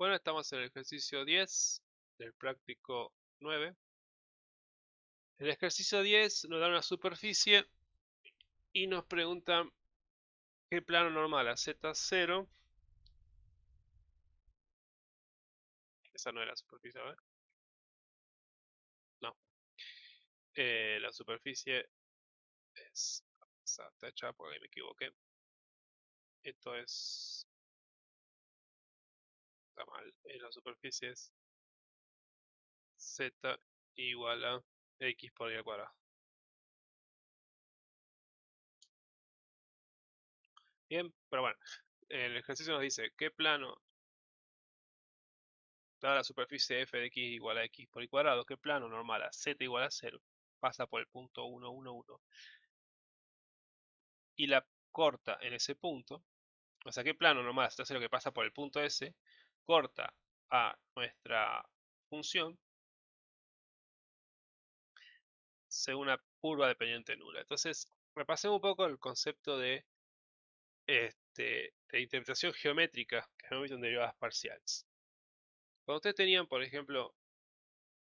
Bueno, estamos en el ejercicio 10 del práctico 9. En el ejercicio 10 nos da una superficie y nos preguntan qué plano normal a Z0. Esa no es la superficie, a ver. No. La superficie es... Está hecha porque me equivoqué. Esto es... Está mal. La superficie es Z igual a X por Y al cuadrado. Bien, pero bueno. El ejercicio nos dice qué plano, dada la superficie f de x igual a x por y cuadrado, qué plano normal a z igual a 0 pasa por el punto 1, 1, 1 y la corta en ese punto, o sea, qué plano normal a z 0 que pasa por el punto S, corta a nuestra función según una curva dependiente nula. Entonces, repasemos un poco el concepto de interpretación geométrica que hemos visto en derivadas parciales. Cuando ustedes tenían, por ejemplo,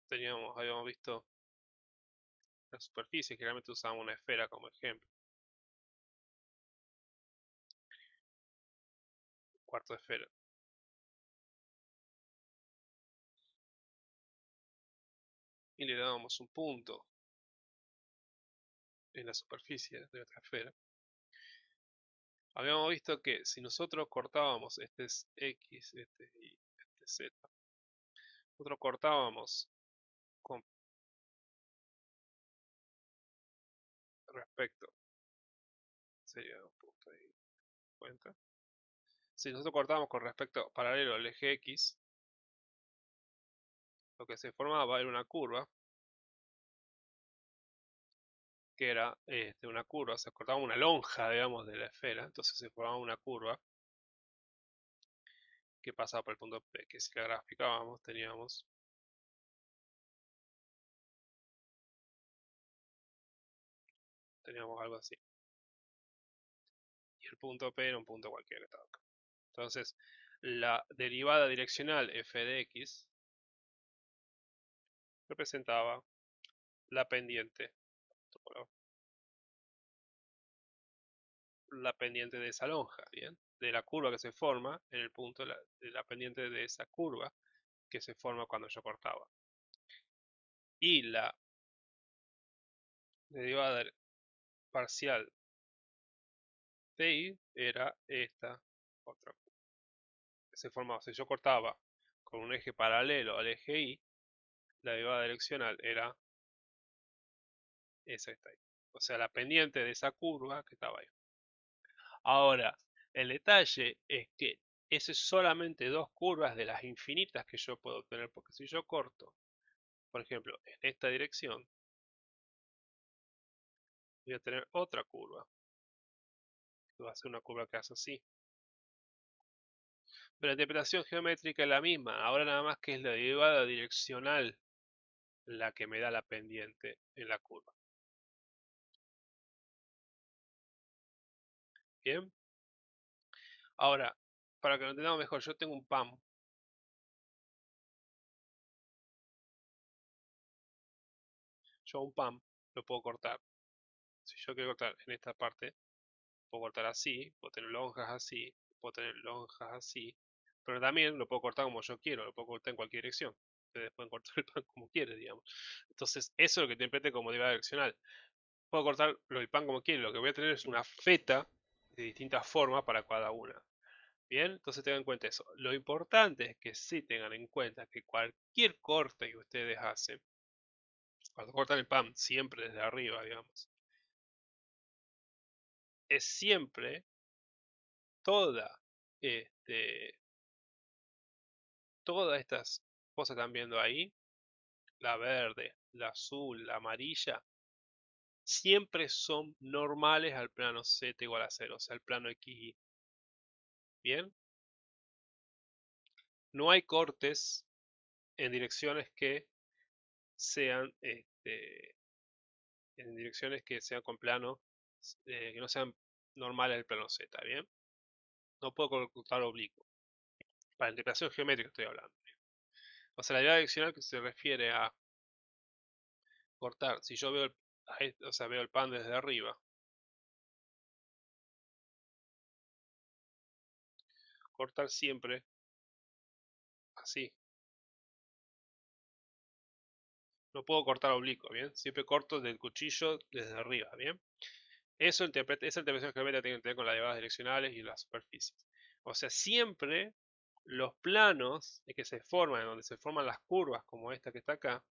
habíamos visto la superficie, generalmente usábamos una esfera como ejemplo. Cuarto de esfera. Y le dábamos un punto en la superficie de nuestra esfera. Habíamos visto que si nosotros cortábamos, este es X, este y este Z, nosotros cortábamos con respecto, sería un punto ahí, cuenta. Si nosotros cortábamos con respecto paralelo al eje X, lo que se formaba era una curva, que era una curva, o sea, cortábamos una lonja, digamos, de la esfera, entonces se formaba una curva que pasaba por el punto P, que si la graficábamos teníamos algo así. Y el punto P era un punto cualquiera que estaba acá. Entonces, la derivada direccional f de x representaba la pendiente, de esa lonja, ¿bien? De la curva que se forma en el punto de la pendiente de esa curva que se forma cuando yo cortaba. Y la derivada parcial de y era esta otra curva que se formaba. Si yo cortaba con un eje paralelo al eje y, la derivada direccional era esa que está ahí. O sea, la pendiente de esa curva que estaba ahí. Ahora, el detalle es que ese es solamente dos curvas de las infinitas que yo puedo obtener, porque si yo corto, por ejemplo, en esta dirección, voy a tener otra curva, que va a ser una curva que hace así. Pero la interpretación geométrica es la misma, ahora nada más que es la derivada direccional la que me da la pendiente en la curva. Bien. Ahora, para que lo entendamos mejor, yo tengo un PAM. Yo un PAM lo puedo cortar. Si yo quiero cortar en esta parte, puedo cortar así, puedo tener lonjas así, puedo tener lonjas así, pero también lo puedo cortar como yo quiero, lo puedo cortar en cualquier dirección. Ustedes pueden cortar el pan como quieren, digamos. Entonces, eso es lo que interprete como derivada direccional. Puedo cortar el pan como quiero, lo que voy a tener es una feta de distintas formas para cada una. Bien, entonces tengan en cuenta eso. Lo importante es que sí tengan en cuenta que cualquier corte que ustedes hacen, cuando cortan el pan siempre desde arriba, digamos, es siempre toda todas estas cosas que están viendo ahí, la verde, la azul, la amarilla, siempre son normales al plano Z igual a 0, o sea, al plano XY. Bien, no hay cortes en direcciones que sean con plano que no sean normales al plano Z, bien. No puedo cortar oblicuo. Para interpretación geométrica estoy hablando. O sea, la derivada direccional que se refiere a cortar. Si yo veo o sea, veo el pan desde arriba, cortar siempre así. No puedo cortar oblicuo, ¿bien? Siempre corto del cuchillo desde arriba, ¿bien? Esa interpretación geométrica tiene que ver con las derivadas direccionales y las superficies. O sea, siempre los planos que se forman, donde se forman las curvas, como esta que está acá,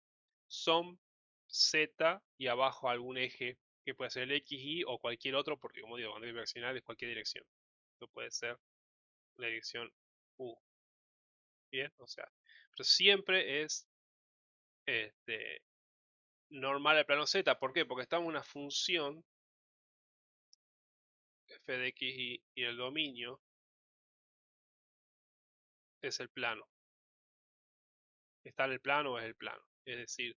son Z y abajo algún eje, que puede ser el X, Y o cualquier otro, porque como digo, cuando es direccional es cualquier dirección. Esto puede ser la dirección U. Bien, o sea, pero siempre es este, normal al plano Z. ¿Por qué? Porque estamos en una función f de x y el dominio es el plano. ¿Está en el plano o es el plano? Es decir,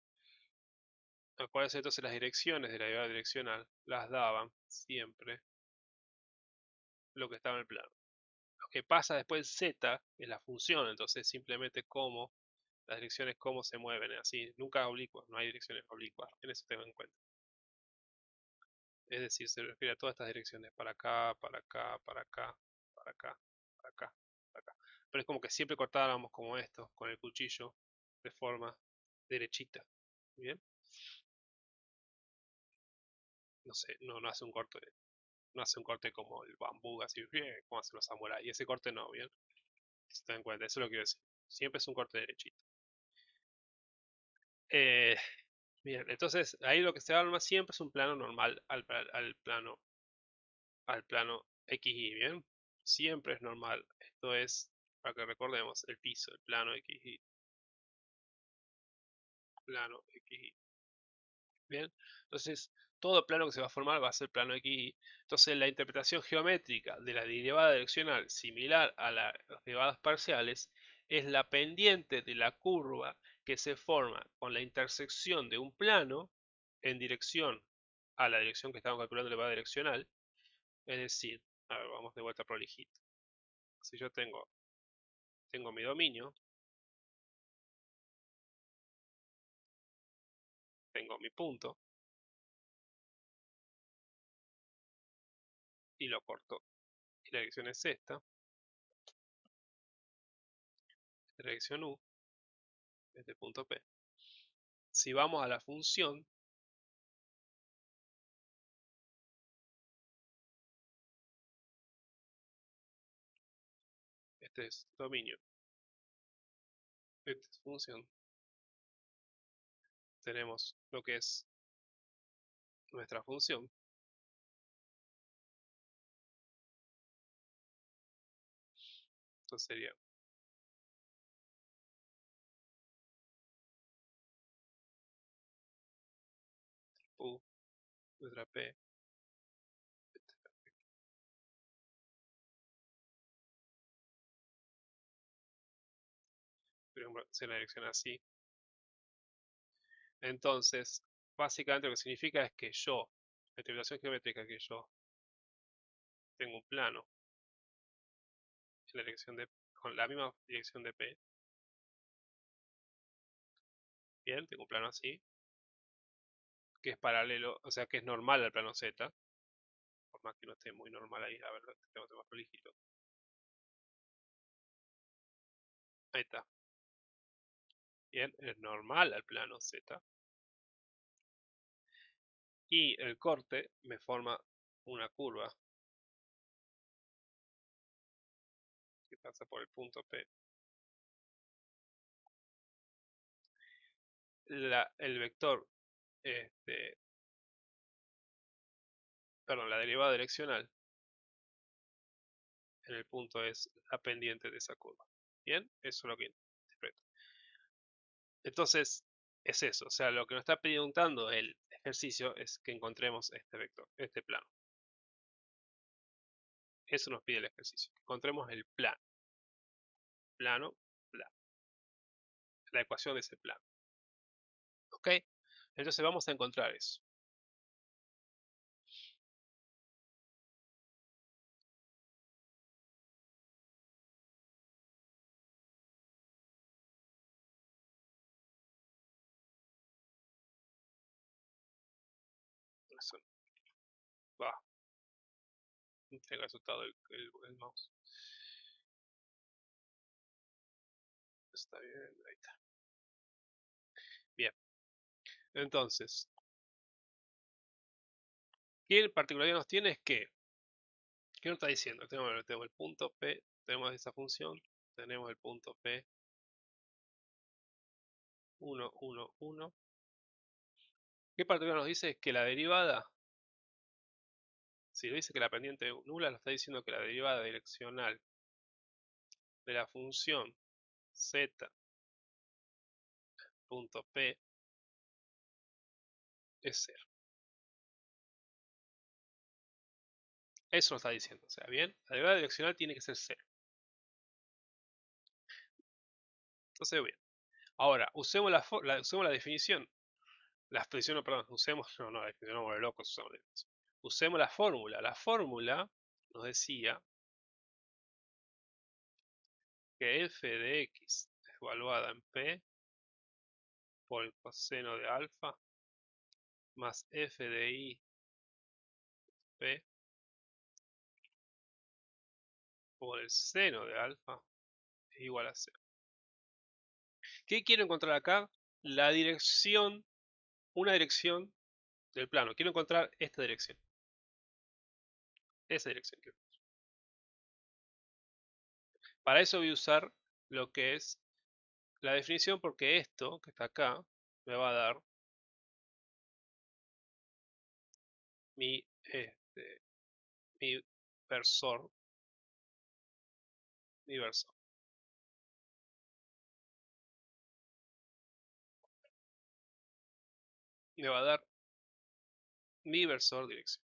acuérdense entonces las direcciones de la derivada direccional las daban siempre lo que estaba en el plano. Lo que pasa después z es la función, entonces simplemente cómo las direcciones cómo se mueven, así, nunca oblicuas, no hay direcciones oblicuas, en eso tengan en cuenta. Es decir, se refiere a todas estas direcciones, para acá, para acá, para acá, para acá, para acá, para acá. Pero es como que siempre cortábamos como esto, con el cuchillo, de forma derechita. ¿Bien? No sé, no hace un corte, no hace un corte como el bambú, así, como hacen los samuráis. Y ese corte no, ¿bien? Si te dan cuenta, eso es lo que quiero decir. Siempre es un corte derechito. Eh, bien, entonces ahí lo que se arma siempre es un plano normal al plano XY, ¿bien? Siempre es normal. Esto es, para que recordemos, el piso, el plano XY, plano XY. Bien, entonces todo plano que se va a formar va a ser plano XY. Entonces la interpretación geométrica de la derivada direccional similar a las derivadas parciales es la pendiente de la curva que se forma con la intersección de un plano en dirección a la dirección que estamos calculando de la derivada direccional. Es decir, a ver, vamos de vuelta prolijito. Si yo tengo mi dominio, tengo mi punto y lo corto. Y la dirección es esta, la dirección U, este punto P. Si vamos a la función, este es dominio, esta es función, tenemos lo que es nuestra función. Entonces sería U, nuestra P, por ejemplo, se la dirección así. Entonces, básicamente lo que significa es que yo, la interpretación geométrica que yo tengo un plano en la dirección de, con la misma dirección de P, bien, tengo un plano así, que es paralelo, o sea que es normal al plano Z, por más que no esté muy normal ahí, a ver, tengo más prolijito. Ahí está, bien, es normal al plano Z. Y el corte me forma una curva que pasa por el punto P. El vector, este, perdón, la derivada direccional en el punto es la pendiente de esa curva. Bien, eso es lo que interpreto. Entonces, es eso, o sea, lo que nos está preguntando el ejercicio es que encontremos este vector, este plano. Eso nos pide el ejercicio, que encontremos el plano, plano, plano, la ecuación de ese plano. ¿Ok? Entonces vamos a encontrar eso. eso no. Va, entrega el resultado el mouse. Está bien, ahí está. Bien, entonces, ¿qué particularidad nos tiene? Es que, ¿qué nos está diciendo? Tenemos el punto P, tenemos esa función, tenemos el punto P 1, 1, 1. ¿Qué particularidad nos dice? Es que la derivada, si lo dice que la pendiente nula, lo está diciendo que la derivada direccional de la función z punto P es 0. Eso nos está diciendo, o sea, bien, la derivada direccional tiene que ser 0. Entonces, bien. Ahora, usemos usemos la definición. La definición, no, perdón, la definición no, locos, usemos la fórmula. La fórmula nos decía que f de x evaluada en p por el coseno de alfa más f de y p por el seno de alfa es igual a 0. ¿Qué quiero encontrar acá? La dirección, una dirección del plano. Quiero encontrar esta dirección. Esa dirección. Para eso voy a usar lo que es la definición, porque esto que está acá me va a dar mi, mi versor, mi versor. Me va a dar mi versor dirección,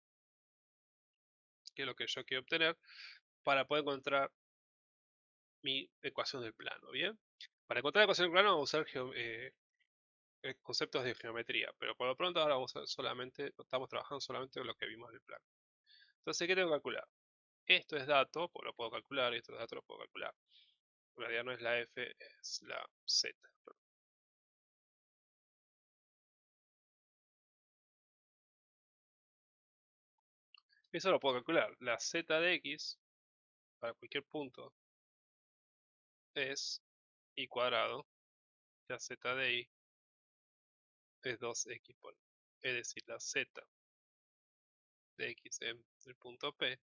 que es lo que yo quiero obtener para poder encontrar mi ecuación del plano, ¿bien? Para encontrar la ecuación del plano vamos a usar conceptos de geometría, pero por lo pronto ahora estamos trabajando solamente con lo que vimos del plano. Entonces, ¿qué tengo que calcular? Esto es dato, pues lo puedo calcular, y esto es dato, lo puedo calcular. En realidad no es la F, es la Z. Eso lo puedo calcular. La Z de X para cualquier punto es y cuadrado. La Z de Y es 2x por y. Es decir, la Z de X en el punto P.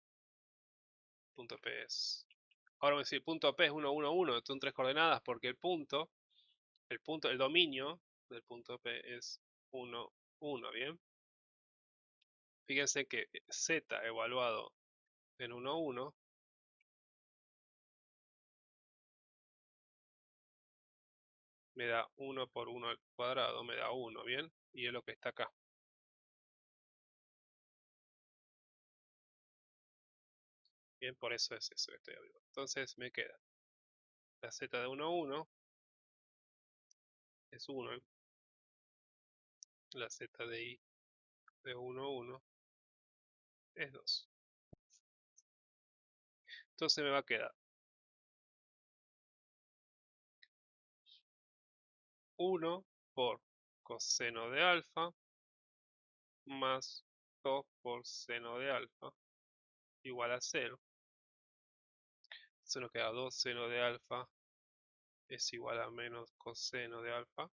Punto P es... Ahora vamos a decir, punto P es 1, 1, 1. Son tres coordenadas porque el dominio del punto P es 1, 1, ¿bien? Fíjense que Z evaluado en 1, 1 me da 1 por 1 al cuadrado, me da 1, ¿bien? Y es lo que está acá. Bien, por eso es eso que estoy hablando. Entonces me queda la Z de 1, 1 es 1. La Z de Y de 1, 1 es 2. Entonces me va a quedar 1 por coseno de alfa más 2 por seno de alfa igual a 0. Entonces nos queda 2 seno de alfa es igual a menos coseno de alfa.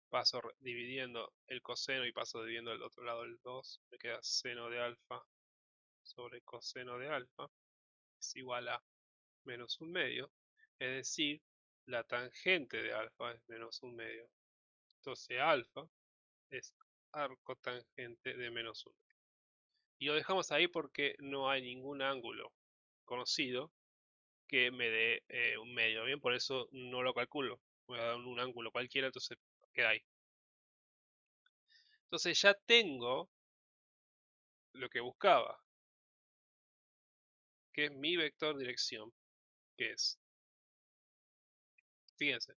Paso dividiendo el coseno y paso dividiendo el otro lado el 2. Me queda seno de alfa sobre coseno de alfa es igual a menos un medio. Es decir, la tangente de alfa es menos un medio. Entonces alfa es arco tangente de menos 1. Y lo dejamos ahí porque no hay ningún ángulo conocido que me dé un medio. Bien, por eso no lo calculo. Voy a dar un ángulo cualquiera, entonces queda ahí. Entonces ya tengo lo que buscaba, que es mi vector dirección, que es, fíjense,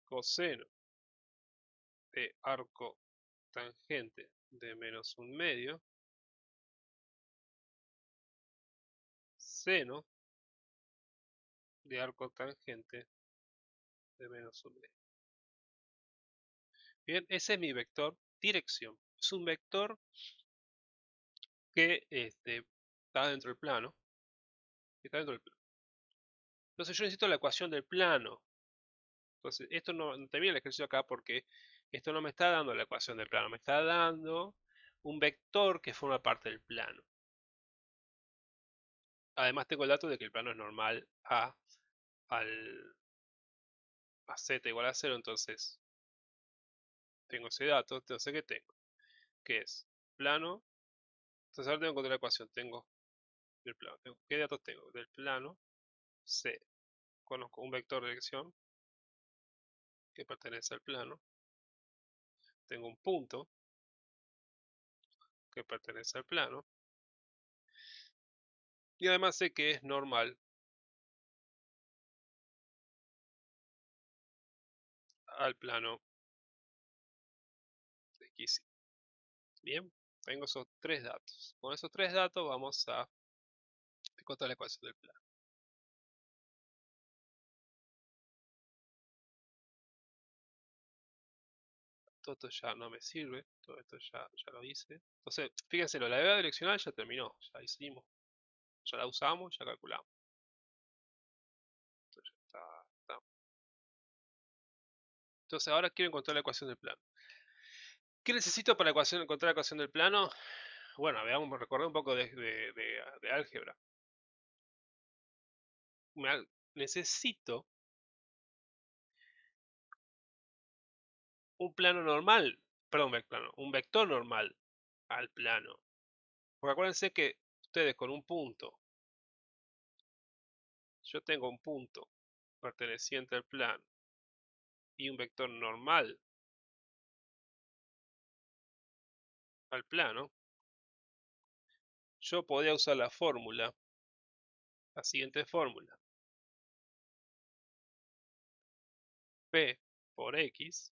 coseno de arco tangente de menos un medio, seno de arco tangente de menos un medio. Bien, ese es mi vector dirección. Es un vector que está dentro del plano. Está dentro del plano. Entonces yo necesito la ecuación del plano. Entonces esto no te viene el ejercicio acá porque esto no me está dando la ecuación del plano. Me está dando un vector que forma parte del plano. Además tengo el dato de que el plano es normal a z igual a 0. Entonces tengo ese dato. Entonces ¿qué tengo? Que es plano. Entonces ahora tengo que encontrar la ecuación. Tengo del plano. ¿Qué datos tengo? Del plano C. Conozco un vector de dirección que pertenece al plano. Tengo un punto que pertenece al plano. Y además sé que es normal al plano de X. Bien, tengo esos tres datos. Con esos tres datos vamos a encontrar la ecuación del plano. Todo esto ya no me sirve, todo esto ya lo hice. Entonces, fíjense, la deriva direccional ya terminó, ya hicimos, ya la usamos, ya calculamos. Entonces, está. Entonces ahora quiero encontrar la ecuación del plano. ¿Qué necesito para encontrar la ecuación del plano? Bueno, veamos, recordar un poco de álgebra. Necesito un plano normal, perdón, un vector normal al plano. Porque acuérdense que ustedes con un punto, yo tengo un punto perteneciente al plano y un vector normal al plano, yo podría usar la fórmula, la siguiente fórmula. P por X,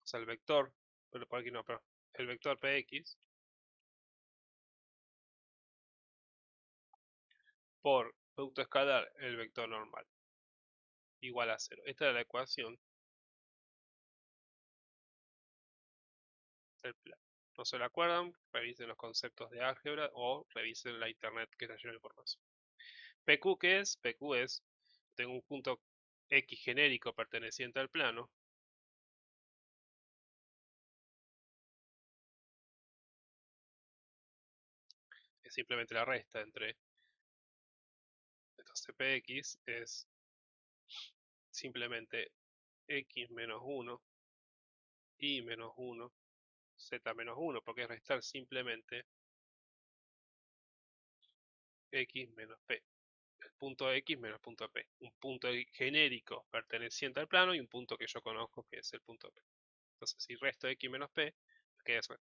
o sea el vector, pero por aquí no, pero el vector Px por producto escalar el vector normal igual a 0. Esta es la ecuación del plano. No se la acuerdan, revisen los conceptos de álgebra o revisen la internet que está llena de información. PQ, ¿qué es? PQ es, tengo un punto X genérico perteneciente al plano. Es simplemente la resta entre. Entonces Px es simplemente X menos 1, Y menos 1, Z menos 1, porque es restar simplemente X menos P. El punto X menos el punto P. Un punto genérico perteneciente al plano y un punto que yo conozco que es el punto P. Entonces si resto X menos P, queda eso.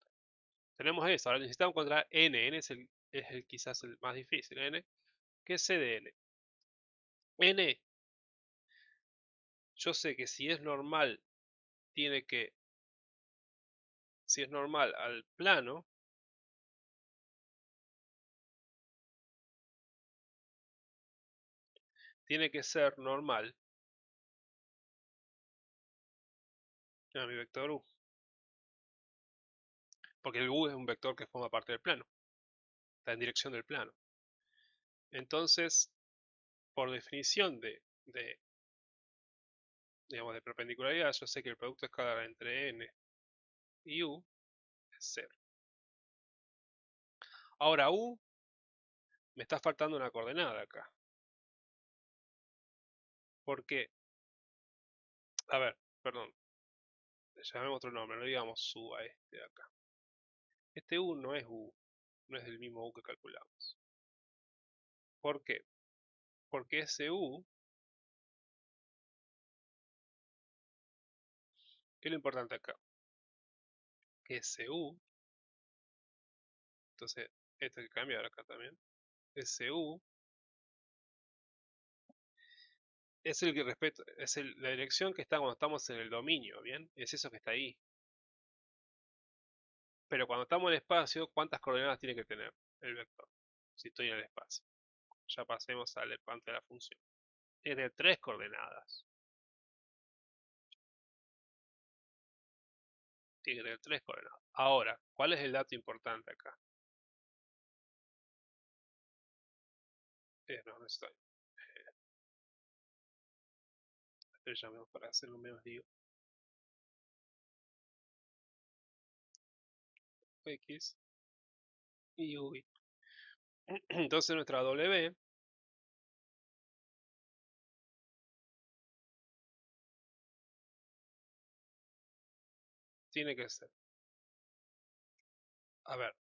Tenemos eso, ahora necesitamos encontrar N. N es quizás el más difícil. N, ¿qué es C de N? N, yo sé que si es normal, si es normal al plano, tiene que ser normal a mi vector U. Porque el U es un vector que forma parte del plano. Está en dirección del plano. Entonces, por definición digamos, de perpendicularidad, yo sé que el producto escalar entre N y U es 0. Ahora U, me está faltando una coordenada acá. Porque, a ver, perdón, le llamemos otro nombre, no digamos U a este de acá. Este U no es U, no es el mismo U que calculamos. ¿Por qué? Porque ese U, ¿qué es lo importante acá? Que ese U, entonces, esto hay que cambiar acá también. Ese U es el que respeta, es la dirección que está cuando estamos en el dominio, ¿bien? Es eso que está ahí. Pero cuando estamos en el espacio, ¿cuántas coordenadas tiene que tener el vector? Si estoy en el espacio. Ya pasemos al levante de la función. Es de 3 coordenadas. Tiene que tener 3 coordenadas. Ahora, ¿cuál es el dato importante acá? No, no estoy. Le llamemos para hacerlo menos lío. X y U. Entonces nuestra W tiene que ser, a ver,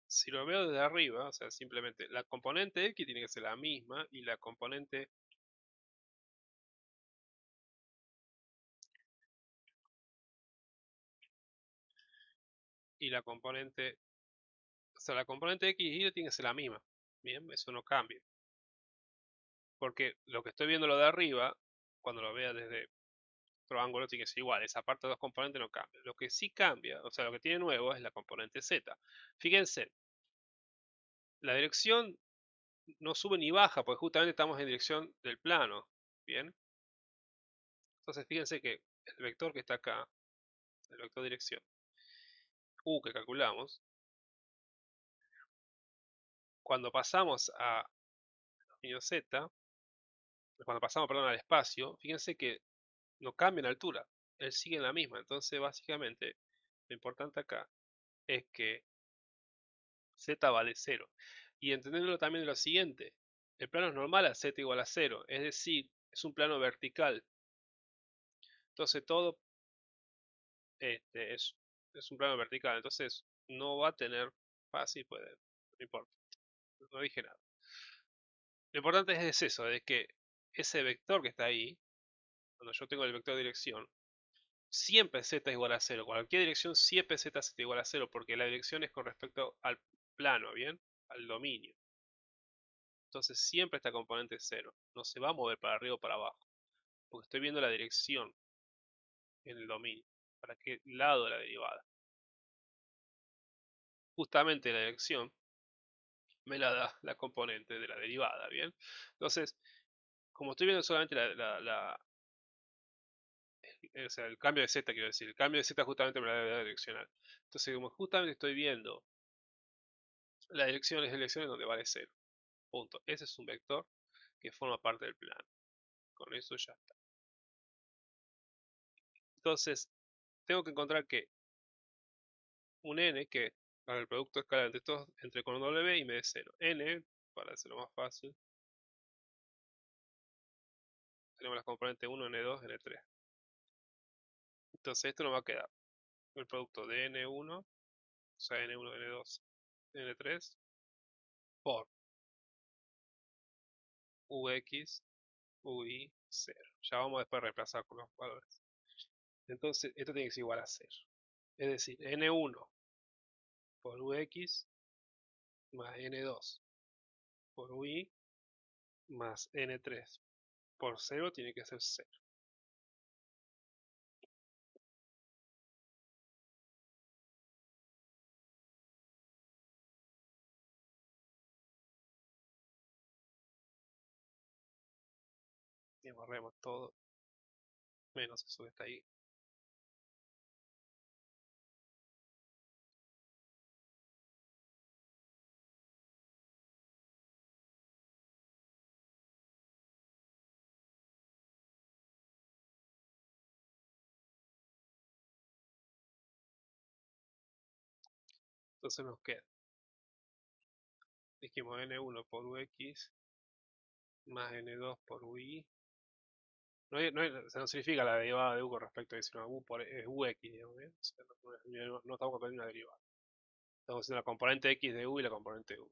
si lo veo desde arriba, o sea, simplemente la componente X tiene que ser la misma y la componente y la componente, o sea, la componente X y Y tiene que ser la misma. Bien, eso no cambia. Porque lo que estoy viendo lo de arriba, cuando lo vea desde otro ángulo, tiene que ser igual. Esa parte de los componentes no cambia. Lo que sí cambia, o sea, lo que tiene nuevo es la componente Z. Fíjense, la dirección no sube ni baja, porque justamente estamos en dirección del plano. Bien, entonces fíjense que el vector que está acá, el vector dirección, U que calculamos, cuando pasamos a dominio Z, cuando pasamos, perdón, al espacio, fíjense que no cambia en altura, él sigue en la misma. Entonces, básicamente, lo importante acá es que Z vale 0. Y entenderlo también de lo siguiente, el plano es normal a Z igual a 0, es decir, es un plano vertical. Entonces todo es un plano vertical, entonces no va a tener fácil, puede, no importa, no dije nada. Lo importante es eso, de que ese vector que está ahí, cuando yo tengo el vector de dirección, siempre z es igual a 0. Cualquier dirección siempre z es igual a 0 porque la dirección es con respecto al plano, ¿bien? Al dominio. Entonces siempre esta componente es 0. No se va a mover para arriba o para abajo. Porque estoy viendo la dirección en el dominio. ¿Para qué lado de la derivada? Justamente la dirección me la da la componente de la derivada, ¿bien? Entonces, como estoy viendo solamente o sea, el cambio de z, quiero decir, el cambio de z justamente me la da la direccional. Entonces, como justamente estoy viendo la dirección es dirección en donde vale 0. Punto. Ese es un vector que forma parte del plano. Con eso ya está. Entonces, tengo que encontrar que un n que haga el producto escalar entre todos, entre con W y me dé 0. N, para hacerlo más fácil, tenemos las componentes 1, N2, N3. Entonces, esto nos va a quedar el producto de N1, o sea, N1, N2, N3, por Ux, Ui, 0. Ya vamos después a reemplazar con los valores. Entonces, esto tiene que ser igual a 0. Es decir, N1 por Ux más N2 por Ui más N3 por 0 tiene que ser 0. Y borremos todo menos eso que está ahí. Entonces nos queda, dijimos N1 por Ux más N2 por Ui. Se nos significa la derivada de U con respecto a eso, U por Ux, digamos, ¿bien? O sea, no estamos comparando una derivada. Estamos haciendo la componente X de U y la componente U.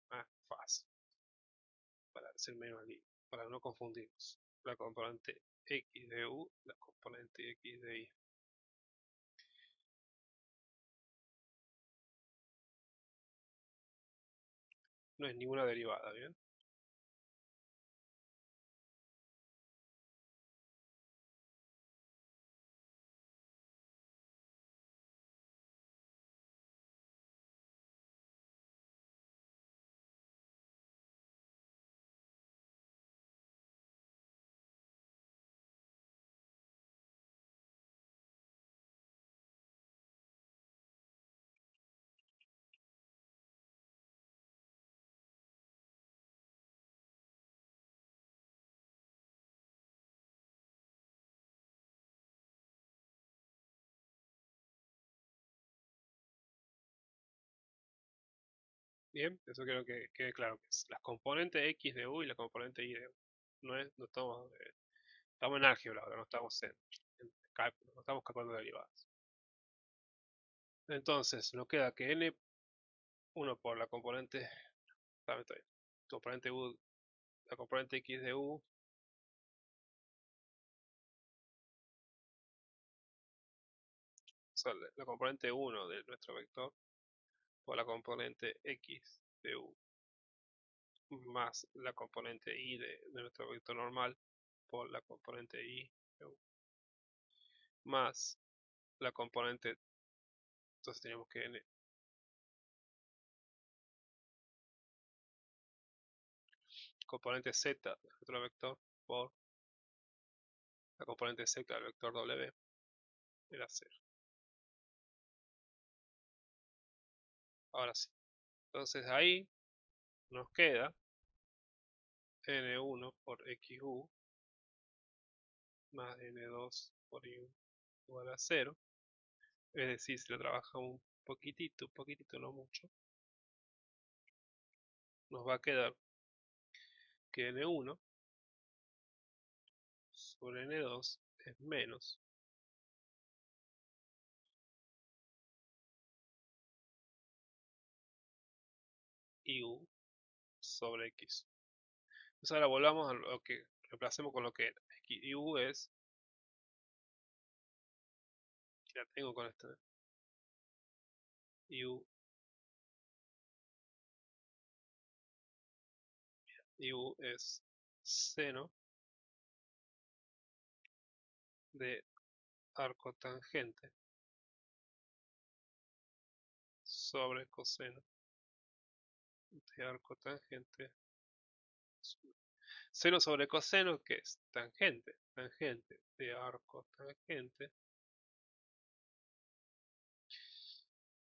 Más fácil, para ser menos lío, para no confundirnos. La componente X de U, la componente X de Y. No es ninguna derivada, ¿bien? Bien, eso quiero que quede claro, que es las componentes x de u y la componente y de u. No estamos, estamos en álgebra ahora, no estamos en cálculo, no estamos calculando derivadas. Entonces, nos queda que n1 por la componente, está bien, componente u, la componente x de u, o sea, la componente 1 de nuestro vector, por la componente x de u, más la componente y de nuestro vector normal, por la componente y de u, más la componente, entonces tenemos que componente z de nuestro vector por la componente z del vector w era 0. Ahora sí. Entonces ahí nos queda n1 por xu más n2 por i igual a 0. Es decir, si lo trabajamos un poquitito, no mucho, nos va a quedar que n1 sobre n2 es menos iu sobre x. Entonces ahora volvamos a lo que reemplacemos con lo que era. Iu es, la tengo con esta, iu, iu es seno de arco tangente sobre coseno de arco tangente. Seno sobre coseno, que es tangente. Tangente de arco tangente.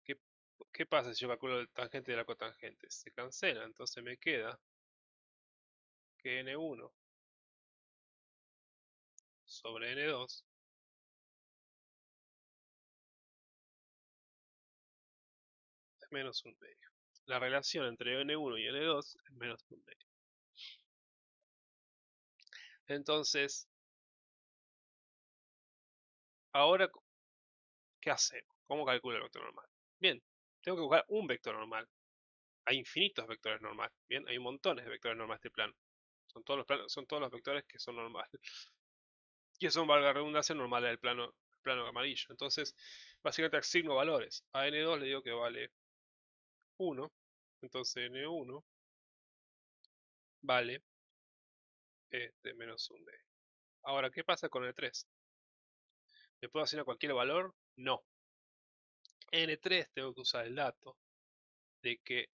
¿Qué, qué pasa si yo calculo el tangente del arco tangente? Se cancela, entonces me queda que n1 sobre n2 es menos un medio. La relación entre n1 y n2 es menos un medio. Entonces, ahora, ¿qué hacemos? ¿Cómo calculo el vector normal? Bien, tengo que buscar un vector normal. Hay infinitos vectores normales. Bien, hay montones de vectores normales de este plano. Son todos los vectores que son normales. Y son, valga la redundancia, normales del plano amarillo. Entonces, básicamente asigno valores. A n2 le digo que vale 1. Entonces n1 vale menos un medio. Ahora, ¿qué pasa con el 3? ¿Le puedo asignar cualquier valor? No. N3 tengo que usar el dato de que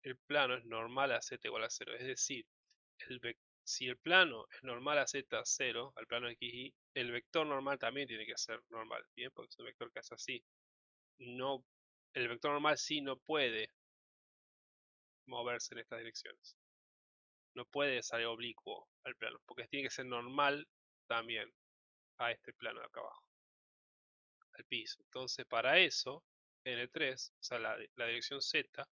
el plano es normal a z igual a 0. Es decir, si el plano es normal a z0, al plano xy, el vector normal también tiene que ser normal. Bien, porque es un vector que hace así. No, el vector normal sí no puede moverse en estas direcciones. No puede salir oblicuo al plano, porque tiene que ser normal también a este plano de acá abajo, al piso. Entonces, para eso, en el 3, o sea, la dirección z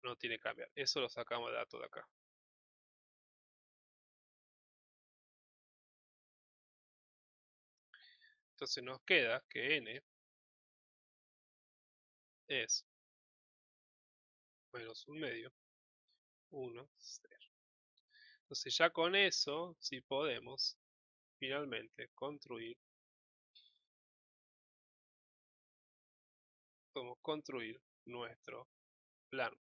no tiene que cambiar. Eso lo sacamos de dato de acá. Entonces nos queda que n es menos un medio, 1, 0. Entonces ya con eso, sí podemos finalmente podemos construir nuestro plano.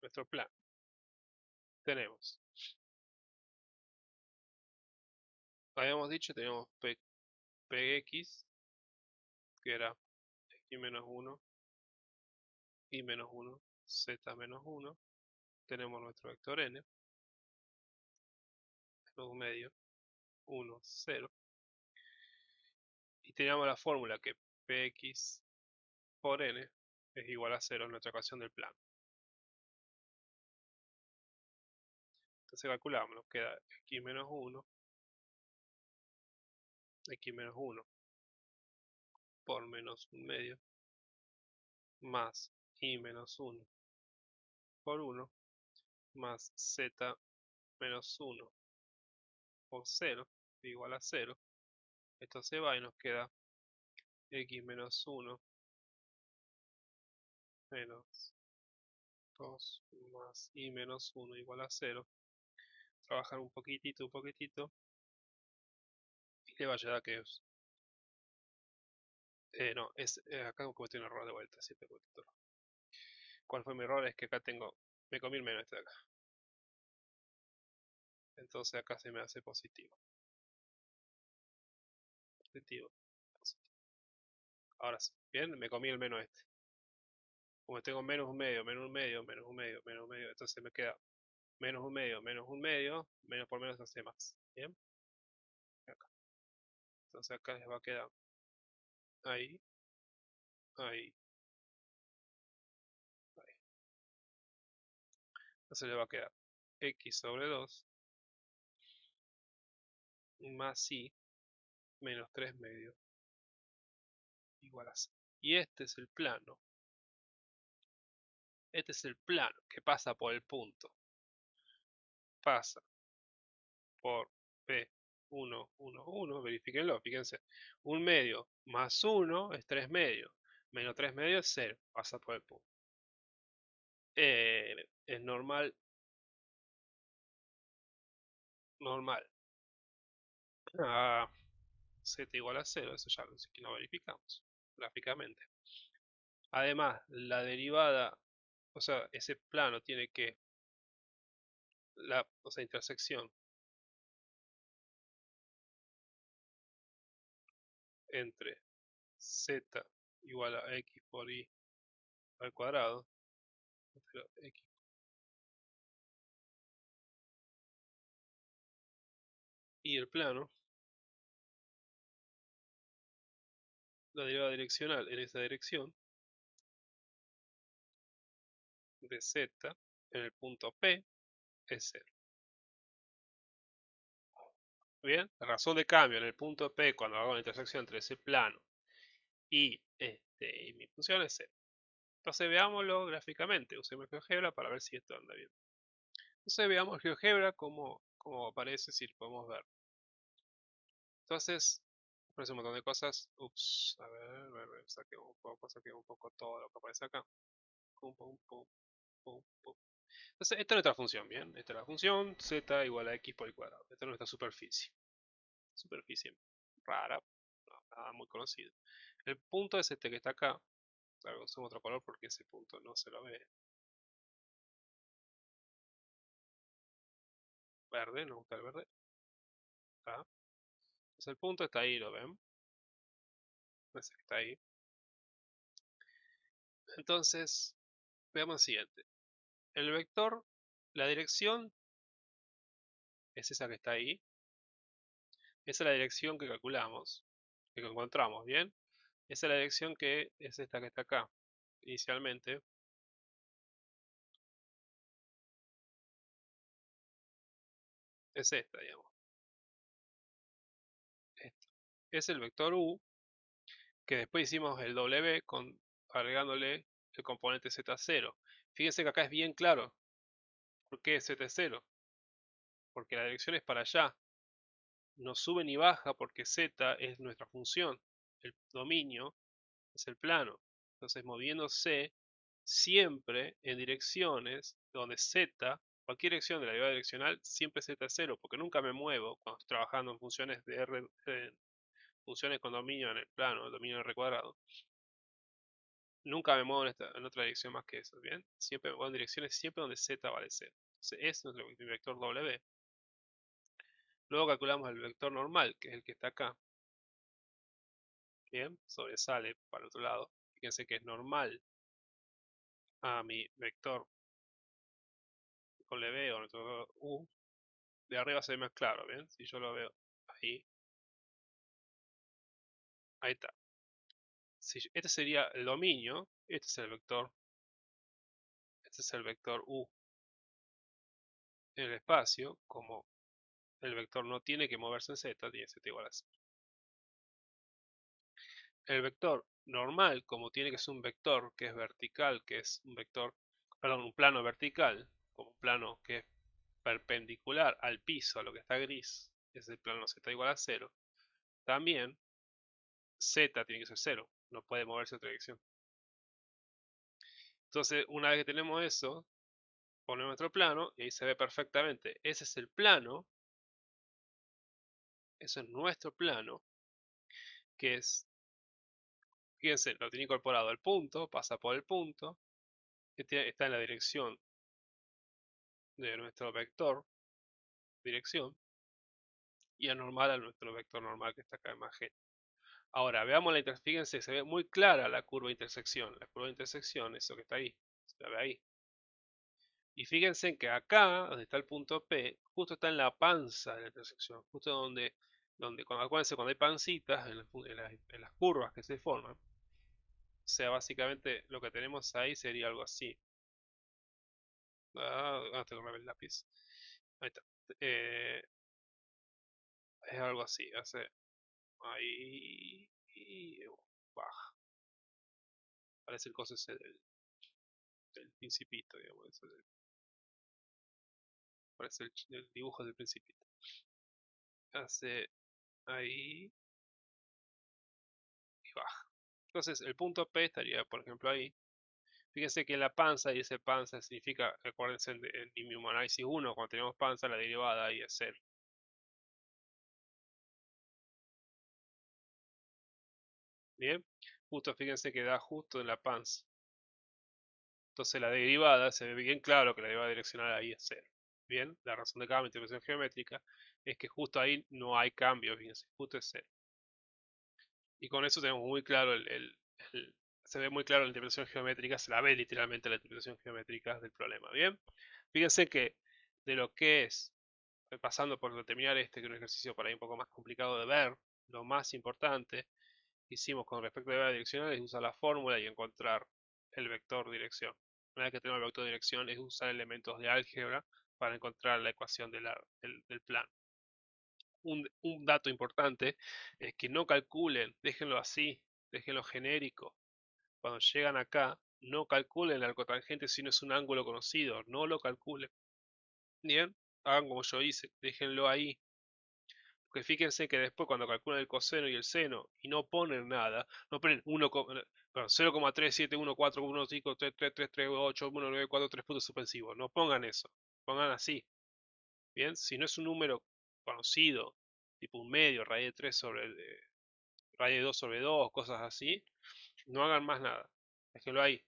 Nuestro plano. Tenemos, habíamos dicho, tenemos px, que era x menos 1, y menos 1, z menos 1. Tenemos nuestro vector n, menos un medio, 1, 0. Y teníamos la fórmula que px por n es igual a 0 en nuestra ecuación del plano. Entonces calculamos, nos queda x menos 1 x menos 1 por menos 1 medio más y menos 1 por 1 más z menos 1 por 0 igual a 0. Esto se va y nos queda x menos 1 menos 2 más y menos 1 igual a 0. Trabajar un poquitito y le va a llegar a que es... no, es, acá cometí un error de vuelta. Siempre cometí un error. ¿Cuál fue mi error? Es que acá tengo... Me comí el menos este de acá. Entonces acá se me hace positivo. Positivo. Positivo. Ahora sí. Bien, me comí el menos este. Como tengo menos un medio, menos un medio, menos un medio, menos un medio, entonces me queda menos un medio, menos un medio, menos por menos hace más. Bien, acá. Entonces acá les va a quedar ahí, ahí, ahí. Entonces le va a quedar x sobre 2 más y menos 3 medios igual a 0. Y este es el plano. Este es el plano que pasa por el punto. Pasa por P1, 1, 1. Verifíquenlo, fíjense. Un medio más 1 es 3 medios. Menos 3 medios es 0. Pasa por el punto. Es normal. Normal. A z igual a 0. Eso ya lo verificamos gráficamente. Además, la derivada, o sea, ese plano tiene que, o sea, intersección entre z igual a x por y al cuadrado, x, y el plano, la derivada direccional en esa dirección de z en el punto P es 0. Bien, la razón de cambio en el punto P cuando hago la intersección entre ese plano y, y mi función es 0. Entonces veámoslo gráficamente, usemos GeoGebra para ver si esto anda bien. Entonces veamos GeoGebra cómo aparece, si lo podemos ver. Entonces, aparece un montón de cosas. Ups, a ver, saquemos un poco todo lo que aparece acá. Pum, pum, pum, pum, pum. Entonces, esta es nuestra función, ¿bien? Esta es la función z igual a x por el cuadrado. Esta es nuestra superficie. Superficie rara, no, nada muy conocido. El punto es este que está acá. Claro, usamos otro color porque ese punto no se lo ve. Verde, nos gusta el verde. Acá. Entonces el punto está ahí, ¿lo ven? Ese que está ahí. Entonces, veamos el siguiente. El vector, la dirección es esa que está ahí. Esa es la dirección que calculamos, que encontramos, ¿bien? Esa es la dirección que es esta que está acá, inicialmente. Es esta, digamos. Esta. Es el vector U, que después hicimos el W agregándole el componente Z0. Fíjense que acá es bien claro. ¿Por qué Z0? Porque la dirección es para allá. No sube ni baja porque Z es nuestra función. El dominio es el plano. Entonces, moviéndose siempre en direcciones donde Z, cualquier dirección de la derivada direccional, siempre Z es 0, porque nunca me muevo cuando estoy trabajando en funciones de R, funciones con dominio en el plano, el dominio R cuadrado. Nunca me muevo en otra dirección más que eso, ¿bien? Siempre me muevo en direcciones siempre donde Z vale 0. Entonces, es nuestro vector W. Luego calculamos el vector normal, que es el que está acá. Bien, sobresale para el otro lado. Fíjense que es normal a mi vector W o nuestro U. De arriba se ve más claro, ¿bien? Si yo lo veo ahí, ahí está. Este sería el dominio, este es el vector U en el espacio, como el vector no tiene que moverse en Z, tiene Z igual a 0. el vector normal, como tiene que ser un vector que es vertical, que es un vector, perdón, un plano vertical, como un plano que es perpendicular al piso, a lo que está gris, ese plano z igual a 0, también z tiene que ser 0, no puede moverse en otra dirección. Entonces, una vez que tenemos eso, ponemos nuestro plano y ahí se ve perfectamente. Ese es el plano, eso es nuestro plano, que es, fíjense, lo tiene incorporado el punto, pasa por el punto, está en la dirección de nuestro vector, dirección, y anormal a nuestro vector normal que está acá en magenta. Ahora, veamos la intersección, fíjense, se ve muy clara la curva de intersección. La curva de intersección, eso que está ahí, se la ve ahí. Y fíjense que acá, donde está el punto P, justo está en la panza de la intersección, justo acuérdense, cuando hay pancitas en las curvas que se forman, o sea, básicamente lo que tenemos ahí sería algo así. Tengo que el lápiz. Ahí está. Eh, es algo así, hace ahí y baja. Parece el coso ese del principito, digamos. Parece el dibujo del principito. Hace ahí y baja. Entonces el punto P estaría, por ejemplo, ahí. Fíjense que la panza, y ese panza significa, acuérdense en mismo análisis 1, cuando tenemos panza, la derivada ahí es 0. Bien, justo fíjense que da justo en la panza. Entonces la derivada, se ve bien claro que la derivada direccional ahí es 0. Bien, la razón de cada interpretación geométrica es que justo ahí no hay cambio, fíjense, justo es 0. Y con eso tenemos muy claro se ve muy claro la interpretación geométrica, se la ve literalmente la interpretación geométrica del problema. Bien, fíjense que de lo que es, pasando por determinar que es un ejercicio por ahí un poco más complicado de ver, lo más importante que hicimos con respecto a la direccional es usar la fórmula y encontrar el vector dirección. Una vez que tenemos el vector dirección es usar elementos de álgebra para encontrar la ecuación del plano. Un dato importante es que no calculen, déjenlo así, déjenlo genérico. Cuando llegan acá, no calculen el arcotangente si no es un ángulo conocido, no lo calculen. Bien, hagan como yo hice, déjenlo ahí. Porque fíjense que después cuando calculan el coseno y el seno y no ponen nada, no ponen 0,37141533381943 puntos suspensivos, no pongan eso, pongan así. Bien, si no es un número conocido, tipo un medio, raíz de 3 sobre raíz de 2 sobre 2, cosas así, no hagan más nada. Déjenlo ahí.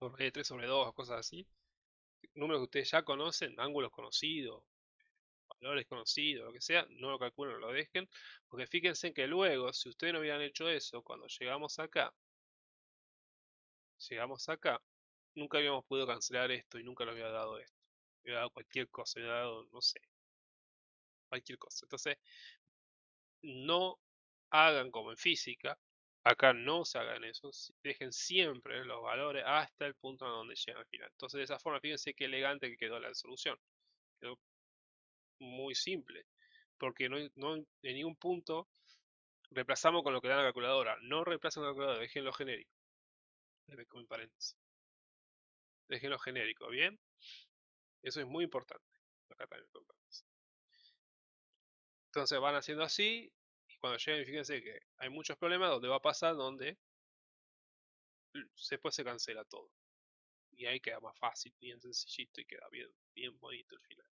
O raíz de 3 sobre 2, cosas así. Números que ustedes ya conocen, ángulos conocidos, valores conocidos, lo que sea, no lo calculen, no lo dejen. Porque fíjense que luego, si ustedes no hubieran hecho eso, cuando llegamos acá, nunca habíamos podido cancelar esto y nunca nos había dado esto. Había dado cualquier cosa, había dado, no sé, cualquier cosa. Entonces, no hagan como en física, acá no se hagan eso, dejen siempre los valores hasta el punto en donde llegan al final. Entonces de esa forma, fíjense qué elegante que quedó la solución. Quedó muy simple, porque no en ningún punto reemplazamos con lo que da la calculadora. No reemplacen con la calculadora, déjenlo genérico. Como en paréntesis. Déjenlo genérico, ¿bien? Eso es muy importante. Acá también con paréntesis. Entonces van haciendo así, y cuando lleguen, fíjense que hay muchos problemas donde va a pasar, donde después se cancela todo. Y ahí queda más fácil, bien sencillito y queda bien bonito el final.